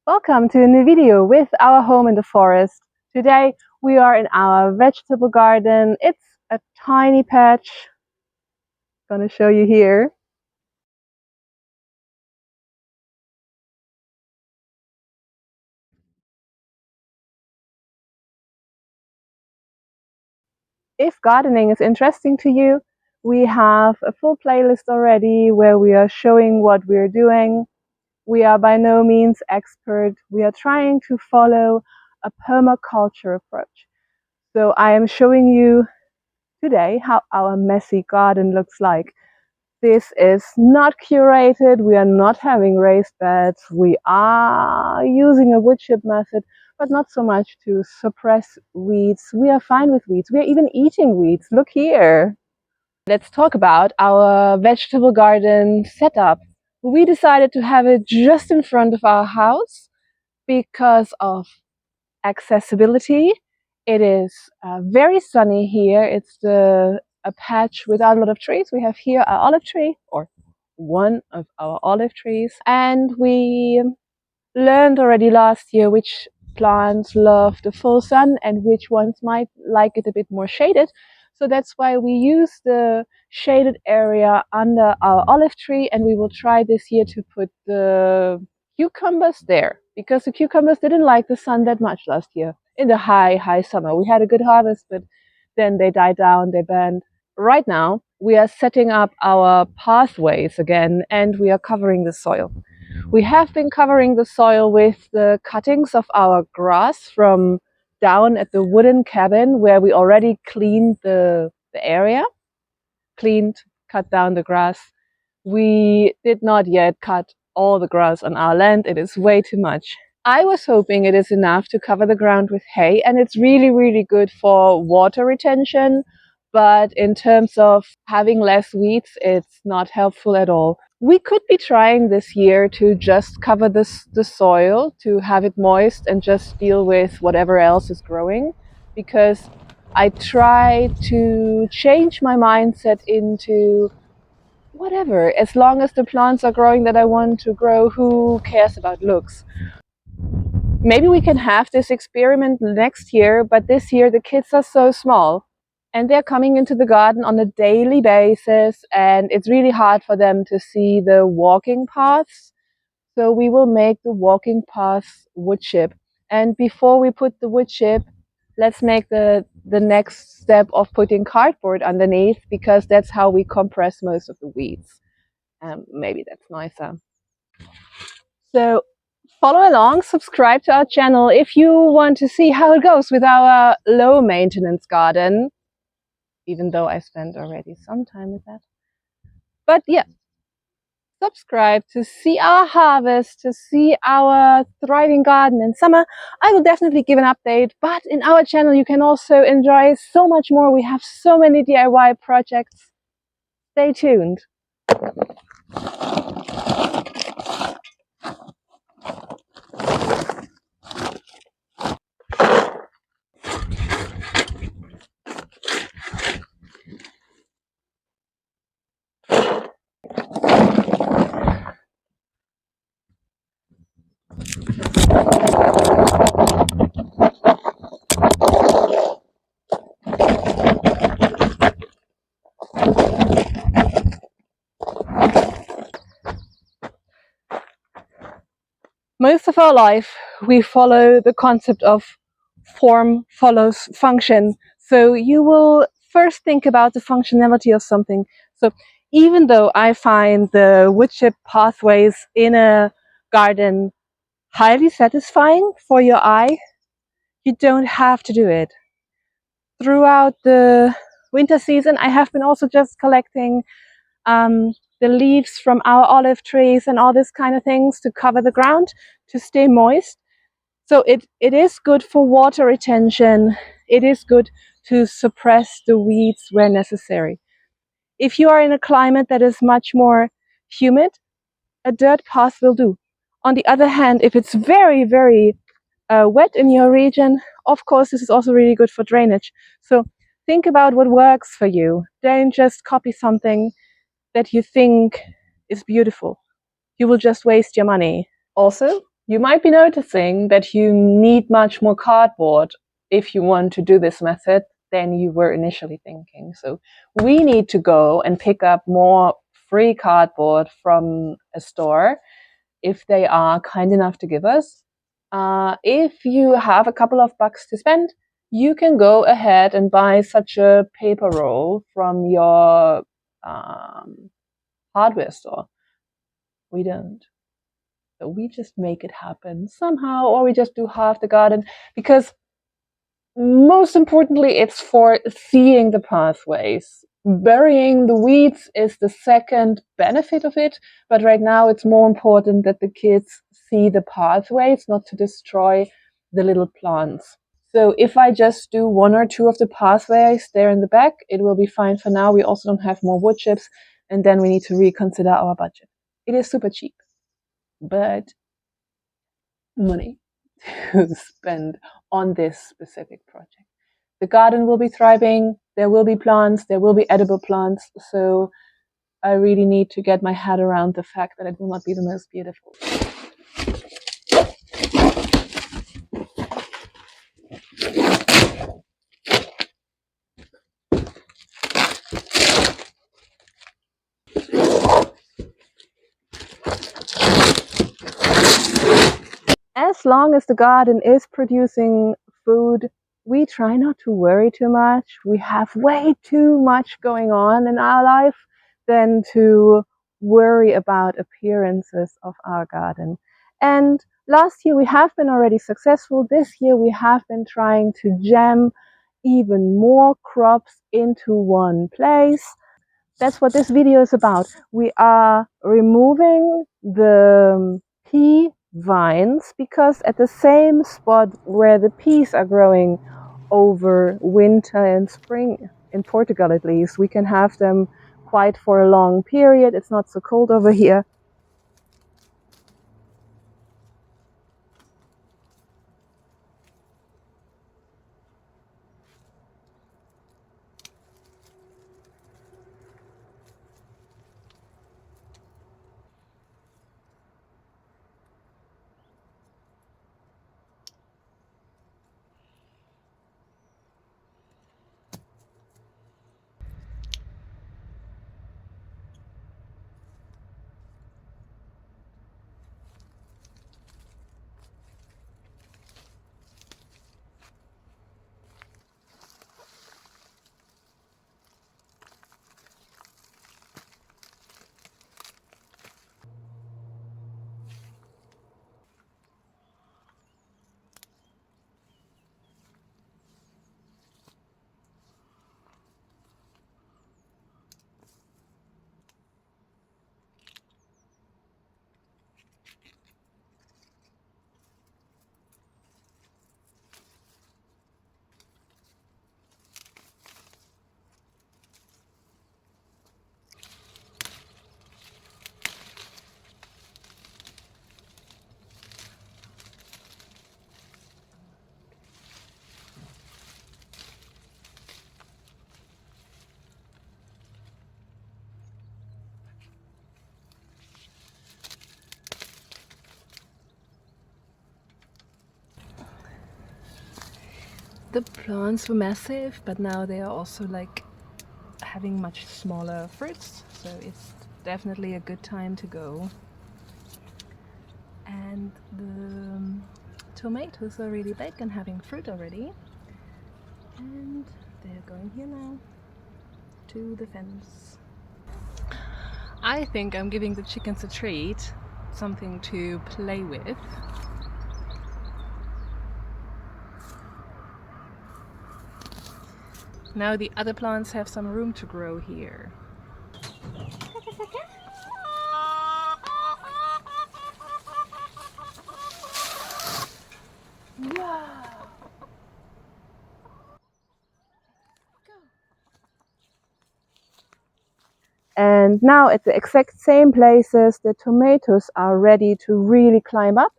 Welcome to a new video with our home in the forest. Today we are in our vegetable garden. It's a tiny patch. I'm going to show you here. If gardening is interesting to you, we have a full playlist already where we are showing what we're doing. We are by no means expert. We are trying to follow a permaculture approach. So I am showing you today how our messy garden looks like. This is not curated. We are not having raised beds. We are using a wood chip method, but not so much to suppress weeds. We are fine with weeds. We are even eating weeds. Look here. Let's talk about our vegetable garden setup. We decided to have it just in front of our house because of accessibility. It is very sunny here. It's a patch without a lot of trees. We have here our olive tree, or one of our olive trees, and we learned already last year which plants love the full sun and which ones might like it a bit more shaded. So that's why we use the shaded area under our olive tree, and we will try this year to put the cucumbers there, because the cucumbers didn't like the sun that much last year in the high summer. We had a good harvest, but then they died down, they burned. Right now we are setting up our pathways again, and we are covering the soil. We have been covering the soil with the cuttings of our grass from down at the wooden cabin where we already cleaned the area, cut down the grass. We did not yet cut all the grass on our land. It is way too much. I was hoping it is enough to cover the ground with hay, and it's really good for water retention, but in terms of having less weeds, it's not helpful at all. We could be trying this year to just cover the soil, to have it moist and just deal with whatever else is growing, because I try to change my mindset into whatever, as long as the plants are growing that I want to grow, who cares about looks? Maybe we can have this experiment next year, but this year the kids are so small and they're coming into the garden on a daily basis, and it's really hard for them to see the walking paths. So we will make the walking paths wood chip. And before we put the wood chip, let's make the next step of putting cardboard underneath, because that's how we compress most of the weeds. Maybe that's nicer. So follow along, subscribe to our channel if you want to see how it goes with our low maintenance garden, even though I spent already some time with that. But yeah, subscribe to see our harvest, to see our thriving garden in summer. I will definitely give an update, but in our channel you can also enjoy so much more. We have so many DIY projects. Stay tuned. Most of our life, we follow the concept of form follows function. So you will first think about the functionality of something. So even though I find the wood chip pathways in a garden highly satisfying for your eye, you don't have to do it. Throughout the winter season, I have been also just collecting the leaves from our olive trees and all this kind of things to cover the ground, to stay moist. So it is good for water retention. It is good to suppress the weeds where necessary. If you are in a climate that is much more humid, a dirt path will do. On the other hand, if it's very wet in your region, of course this is also really good for drainage. So think about what works for you. Don't just copy something that you think is beautiful. You will just waste your money. Also, You might be noticing that you need much more cardboard if you want to do this method than you were initially thinking. So we need to go and pick up more free cardboard from a store if they are kind enough to give us. If you have a couple of bucks to spend, you can go ahead and buy such a paper roll from your hardware store. We don't. So we just make it happen somehow, or we just do half the garden, because most importantly, it's for seeing the pathways. Burying the weeds is the second benefit of it, but right now it's more important that the kids see the pathways, not to destroy the little plants. So if I just do one or two of the pathways there in the back, it will be fine for now. We also don't have more wood chips, and then we need to reconsider our budget. It is super cheap, but money to spend on this specific project. The garden will be thriving, there will be plants, there will be edible plants, so I really need to get my head around the fact that it will not be the most beautiful. As long as the garden is producing food, we try not to worry too much. We have way too much going on in our life than to worry about appearances of our garden. And last year we have been already successful. This year we have been trying to jam even more crops into one place. That's what this video is about. We are removing the pea vines because at the same spot where the peas are growing over winter and spring, in Portugal at least, we can have them quite for a long period. It's not so cold over here. The plants were massive, but now they are also like having much smaller fruits, so it's definitely a good time to go. And the tomatoes are really big and having fruit already, and they're going here now to the fence. I think I'm giving the chickens a treat, something to play with. Now the other plants have some room to grow here. Wow! And now at the exact same places, the tomatoes are ready to really climb up.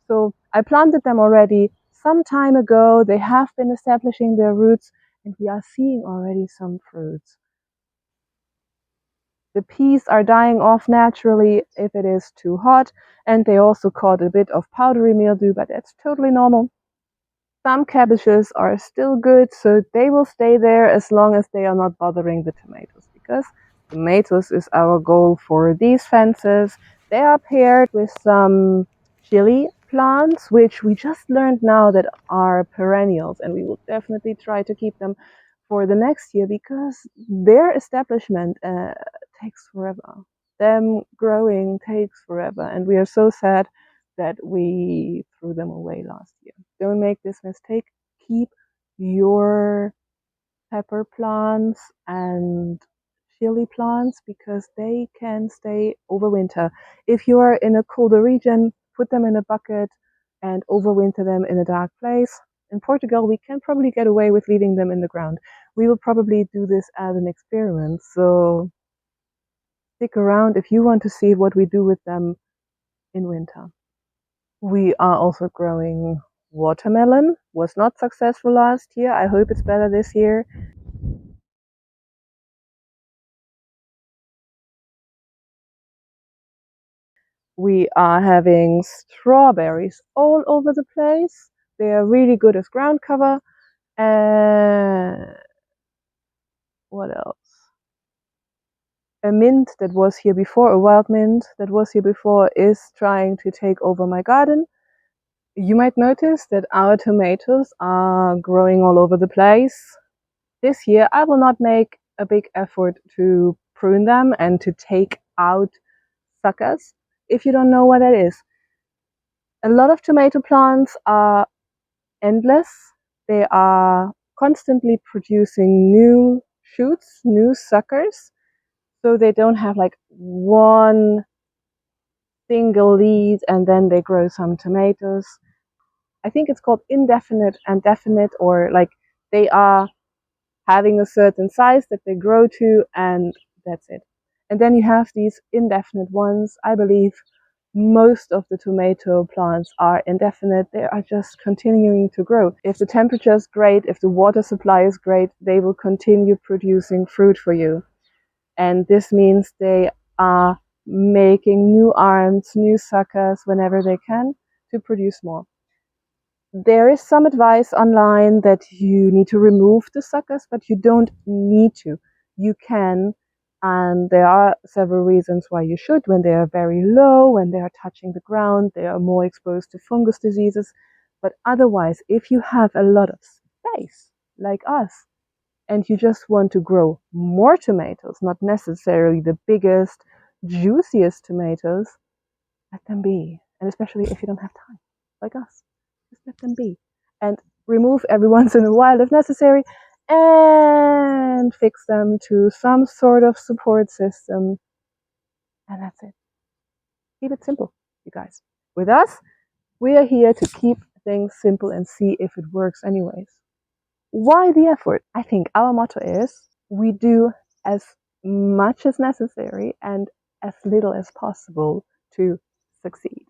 So I planted them already some time ago. They have been establishing their roots, and we are seeing already some fruits. The peas are dying off naturally if it is too hot, and they also caught a bit of powdery mildew, but that's totally normal. Some cabbages are still good, so they will stay there as long as they are not bothering the tomatoes, because tomatoes is our goal for these fences. They are paired with some chili plants, which we just learned now that are perennials, and we will definitely try to keep them for the next year because their establishment takes forever. Them growing takes forever, and we are so sad that we threw them away last year. Don't make this mistake. Keep your pepper plants and chili plants because they can stay over winter. If you are in a colder region, put them in a bucket and overwinter them in a dark place. In Portugal, we can probably get away with leaving them in the ground. We will probably do this as an experiment, so stick around if you want to see what we do with them in winter. We are also growing watermelon. Was not successful last year. I hope it's better this year. We are having strawberries all over the place. They are really good as ground cover. And what else? A mint that was here before, a wild mint that was here before, is trying to take over my garden. You might notice that our tomatoes are growing all over the place. This year, I will not make a big effort to prune them and to take out suckers. If you don't know what that is, a lot of tomato plants are endless. They are constantly producing new shoots, new suckers. So they don't have like one single lead and then they grow some tomatoes. I think it's called indefinite and definite, or like they are having a certain size that they grow to, and that's it. And then you have these indefinite ones. I believe most of the tomato plants are indefinite. They are just continuing to grow. If the temperature is great, if the water supply is great, they will continue producing fruit for you. And this means they are making new arms, new suckers whenever they can to produce more. There is some advice online that you need to remove the suckers, but you don't need to. You can, and there are several reasons why you should. When they are very low, when they are touching the ground, they are more exposed to fungus diseases. But otherwise, if you have a lot of space, like us, and you just want to grow more tomatoes, not necessarily the biggest, juiciest tomatoes, let them be. And especially if you don't have time, like us, just let them be. And remove every once in a while if necessary, and fix them to some sort of support system. And that's it. Keep it simple, you guys. With us, we are here to keep things simple and see if it works anyways. Why the effort? I think our motto is we do as much as necessary and as little as possible to succeed.